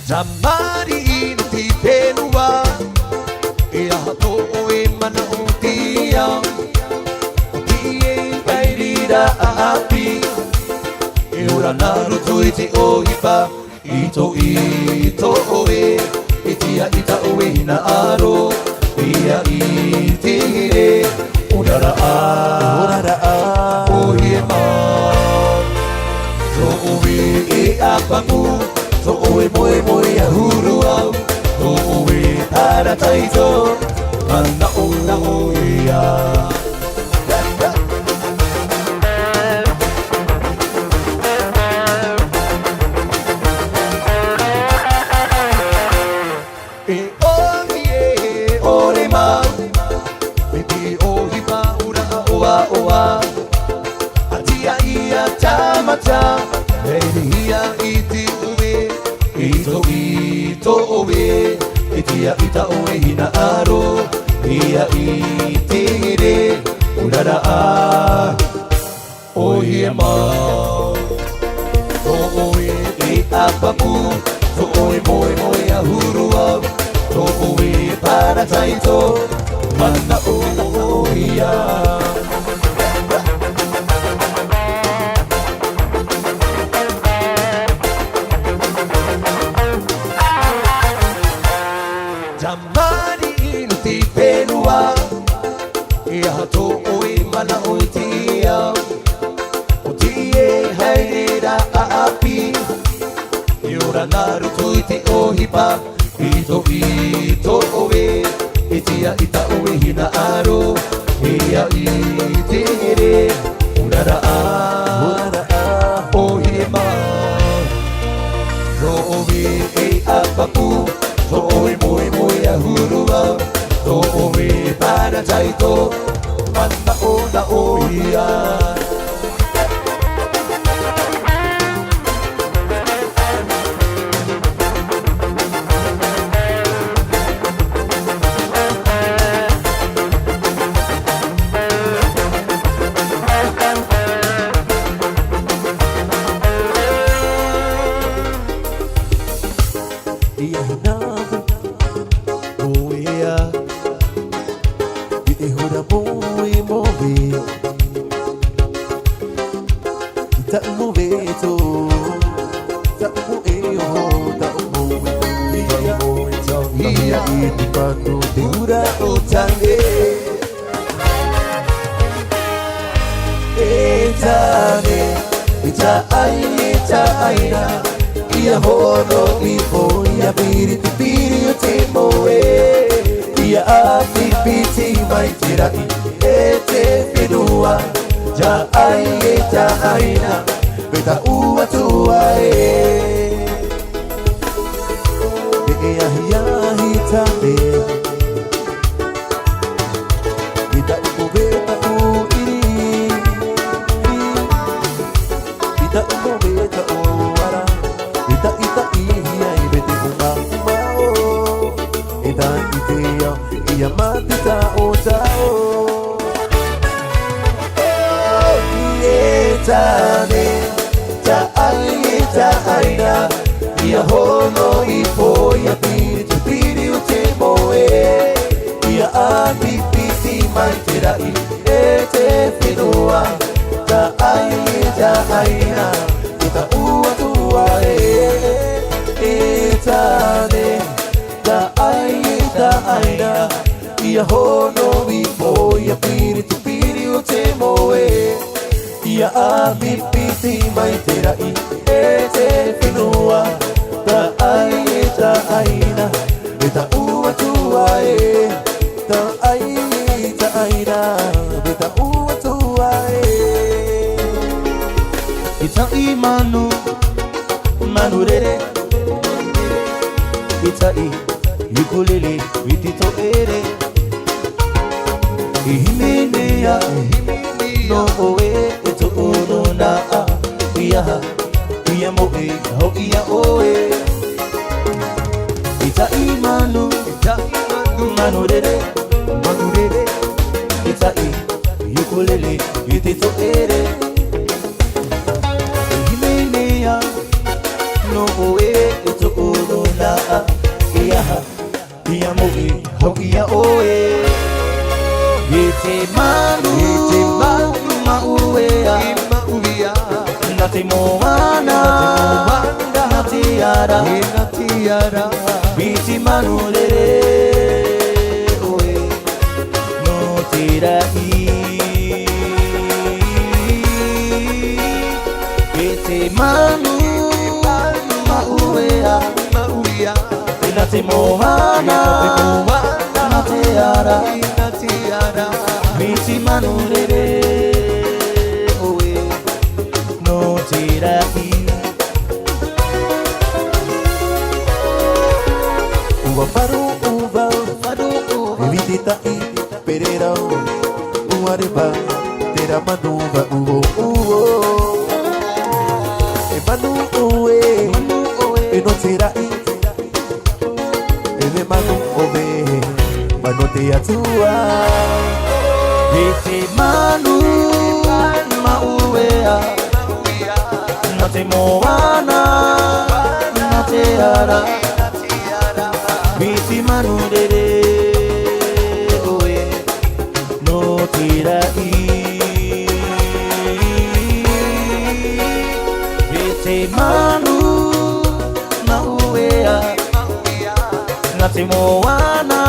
Zamani inti penua ia to e mana utia utie kairira api e ora naru tuiti o hipa ito oe itia ita oe hina aro ia itire urara a o hiema so oe e apamu so oe moe a huru au so oe para taito mana o ia e oe ore ma e ti ohi pa ura oa atia ia tamata e ia iti Ito oe, itia ita oe hina aro ia itire urara a oe ma so oe e apapu so oe moe a huru au so oe para taito mana o ia Zamani inti penua ia to oe mana o tia utie haira api iura naru tuiti o hipa ito oe itia ita oe hina aro ia itire urara a o hima so oe e apapu so oe moe a huru au so oe para taito mana o na o ia Ia hono i po ia piri o te moe ia api piti mai te rai e te whenua ja ai e ta aina peta ua tua e ahi tame ita uko beta u iri ita uko beta u Ita ia i bete umao Ita itea ia matita o tao Ietane ta ai ta aina Ia hono i po ia piri o te moe Ia api piti mai te rai e te whenua Ta ai ta aina Ita ua tua Etane ta aina ia hono i po ia piri o te moe ia api piti mai te rai e te whenua ta aina e ta ua tua ta aina e ta ua tua i ta i manu rere Itai, ukulele, vitito ere Ihimenea, no oe, eto ono na a Ia moe, ho ia oe Itai manu rere Itai, ukulele, vitito ere Ihimenea, no oe, eto ono na moana natiara biti manurere oe no tirai biti manu mauea nati moana natiara biti manurere oe no tirai uva faru evitita I perera uareba tera manuva uvo e manu oe e no tira I ele manu ove manu te atua ete manu mauea no te moana no te ara biti manurere oe no tirai biti manu mauea nati moana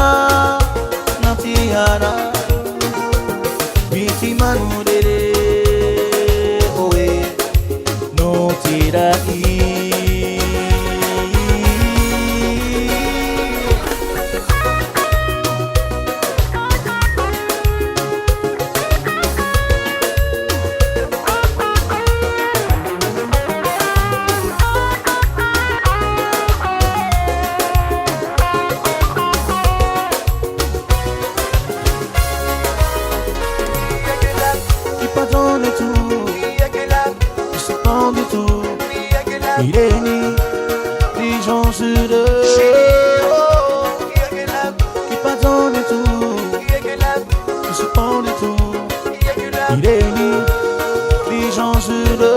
nati ara biti manurere oe no tirai Irene, les gens sur le qui pardonnent tout, qui se pendent tout. Irene, les gens sur le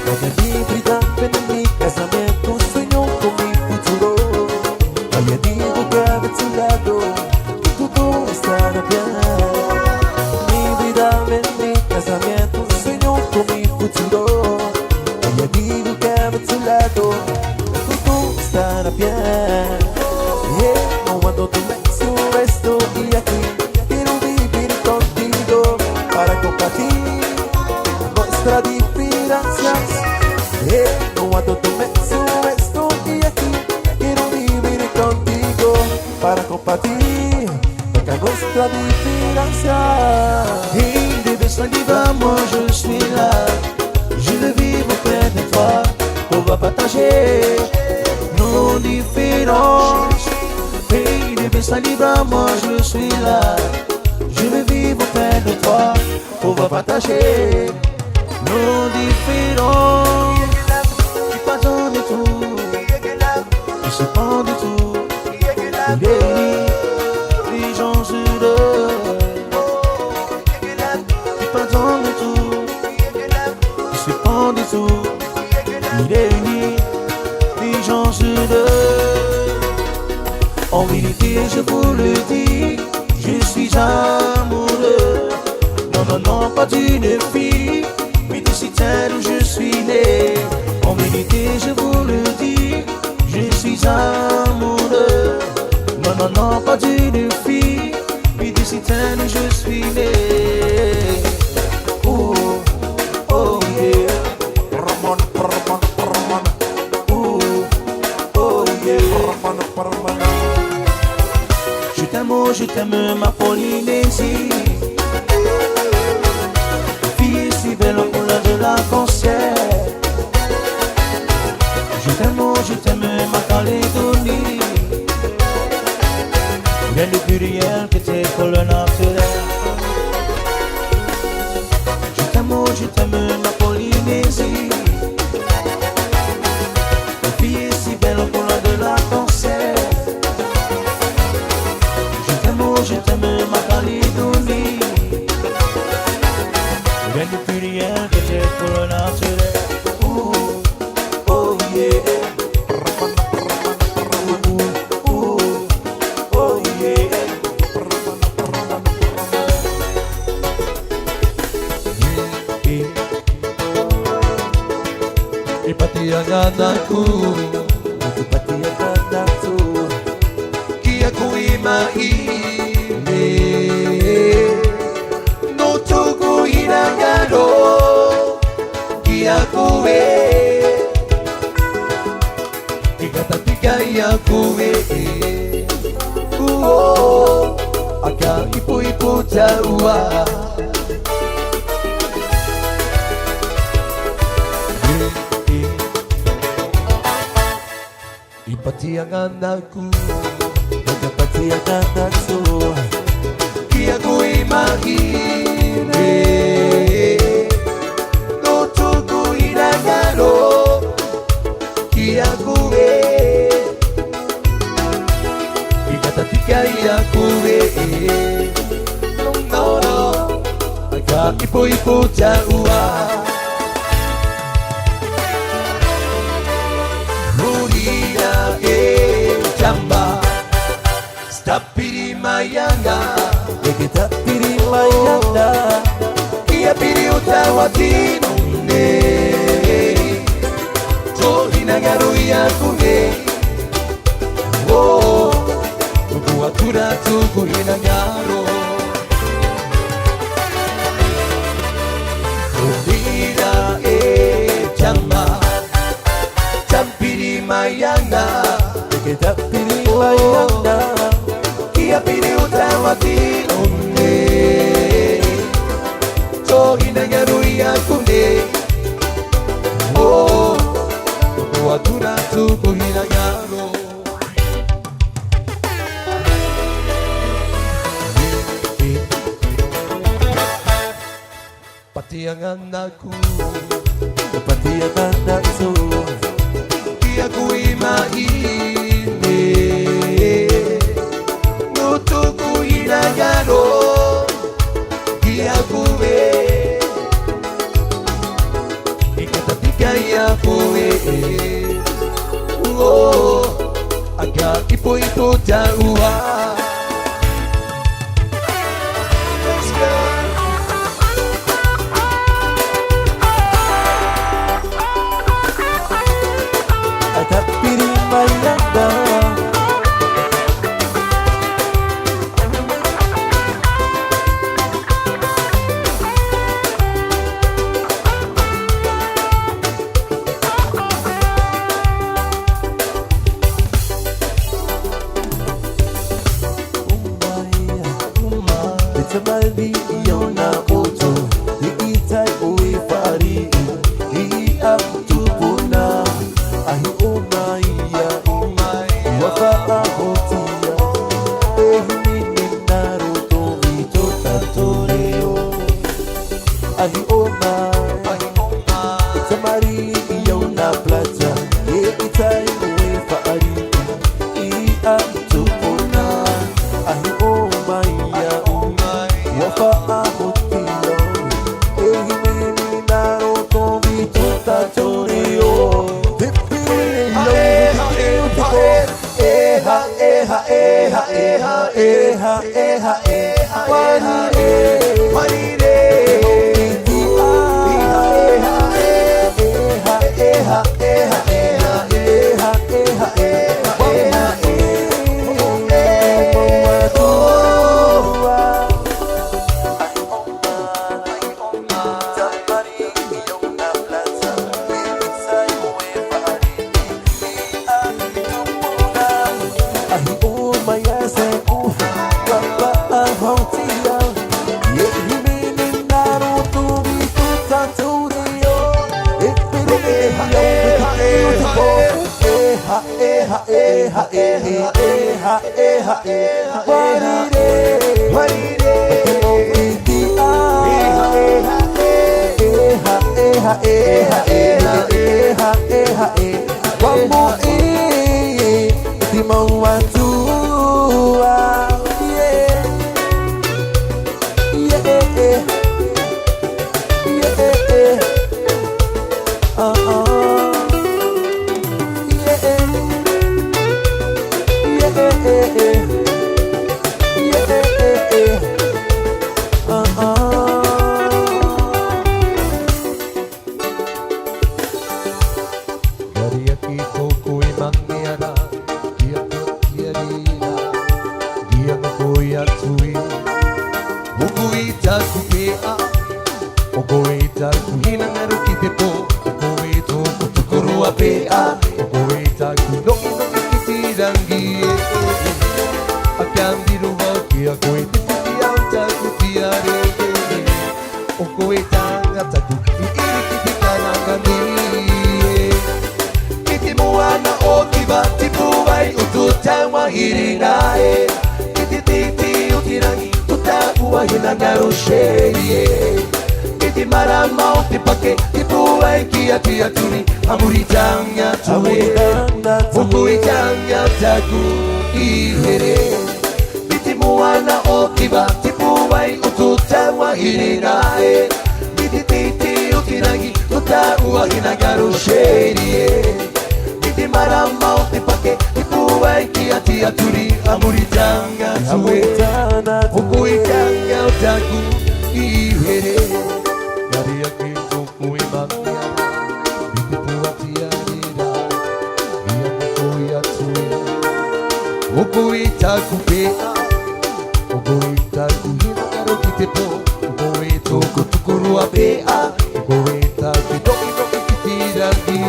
cada dia brindando en mi casamento, sueño con mi futuro. Ella digo que a tu lado, que todo estará bien. Mi brindando en mi casamiento, sueño con mi futuro. Ella digo que a tu lado, que todo estará bien. No ando tu beso, estoy aquí, quiero vivir contigo para compartir nuestra diferencia. No ando tu beso, estoy aquí, quiero vivir contigo para compartir nuestra différencia. Et de Besaliva, moi je suis là, je veux vivre auprès de toi, on va partager nos différences. Et de Besaliva, moi je suis là, je veux vivre auprès de toi, on va partager nos différences. Qui pardonne tout, qui se prend de tout, il est les gens sur le qui pardonne tout, qui se prend de tout, il est les gens sur le. En vérité, je vous le dis, je suis amoureux. Non, non, non, pas d'une fille, mais de cette terre où je suis né. En vérité, je vous le dis, je suis amoureux. Non, non, non, pas d'une fille, mais de cette terre où je suis né. Oh, oh yeah. Oh, oh yeah. Je t'aime, ma Polynésie. Fille si belle au couleur de l'arc-en-ciel. Je t'aime, ma Calédonie. Rien de plus réel que tes colonnes naturelles. Je t'aime, ma Polynésie. Fille si belle au couleur de l'arc-en-ciel. Je t'aime, ma Calédonie. Rien de plus réel que tes colonnes naturelles. Oh, oh yeah. Oh, oh yeah. Ipati ang anak ko, ipati ang anak ko, kaya ko'y mainit. No tuko hinangano, kaya ko'y ikatatikay ko'y aga ipo-ipo jawa. Ipati ang anak ko, ipati ang anak ko, kaya ko'y mainit. Luto ko'y nagano, kaya ko'y ikatatikay ko'y no, aga ipo-ipo jawa. Tapiri mayanga, kita piri mayanga, ia piri utawati nune. Tori nagaru ya kune, oh, tuku atura tuku hinagaro. Rovira chamba, champiri mayanga, kita piri mayanga. Ia pili utawati nune, tohi nagaru ya kune, oh, watura tuku hinagaro. Pati ang anak ko, pati ang anak ko, kaya ko'y mainit. Luto ko'y nagano, kaya ko'y ikatatikay ko'y aga ipo-ipo jawa. Let's go! Ada piring mayanda, Sabali iyo na uto, iitay uwi pari, iiyak tupo na, ahi umaya, waka ako tiya, himinin naruto, ito tatoreo, ahi umay, sabali iyo na plaza, iitay uwi pari, iiyak tupo na, ahi umaya, paamutilo, ehimini naruto bituta torio. Dipilo, eha, eha, eha, eha, eha, eha, eha, wanire, wanire, eha, eha, eha, eha, eha, eha, eha, eha, eha, Yari aki toko e mangiara Dia kotiarira Dia ngakoi atui Ukui taku pea Okoi taku hinangaru ki te po Okoi toko tukuru a pea Okoi taku noki noki ki tirangi Akandiru wa ki a koe te whiti au taku tiare Okoi tanga taku i iri ki te karanga ni Ki te moana o ki wa te puai o tō taua hiringa Ki te titi o te rangi o tā ua hina ngaro sheri Ki te marama o te pake te puai ki a te aturi Amuri tanga tue Okoi tanga taku i here Ki te moana o ki wa te puai o tō taua hiringa Ki te titi o te rangi o tā ua hina ngaro sheri Te marama o te pake, te puai ki a te aturi Amuri tanga tue, hoko i tanga o taku i here Yari ake toko e mangiara, i te pua ti arira Ia hoko i atue, hoko i taku pea Hoko i taku hinakaro ki te po Hoko i toko tukurua pea Hoko i taku noki noki ki tirangi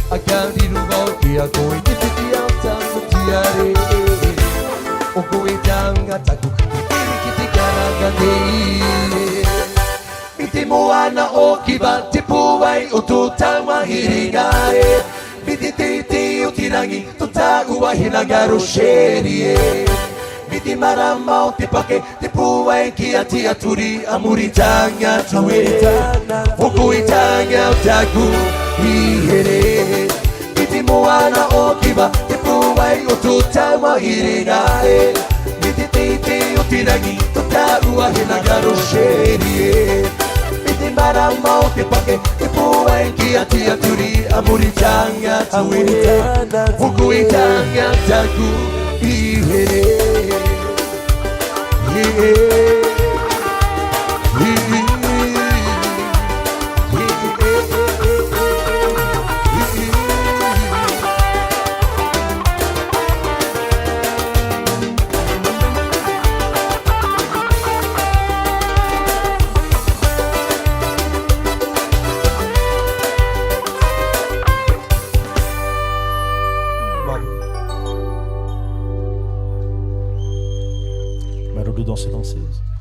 Akandiru wau ki a koe te whiti au taku tiare O koe tanga taku i iri ki te karanga nei I te moana o ki wa te puai o tō taua hiringa Mi te titi o te rangi tō tā ua hina ngaro sheri Mi te marama o te pake te puai ki a te aturi Amuri tanga tue O koe tanga o taku i here I te moana o ki wa te puai o tō taua hiringa Mi te titi o te rangi tō tā ua hina ngaro sheri Mi te marama o te pake te puai ki a te aturi Amuri tanga tue Hoko i tanga taku i here Maroulou danser, danseuse.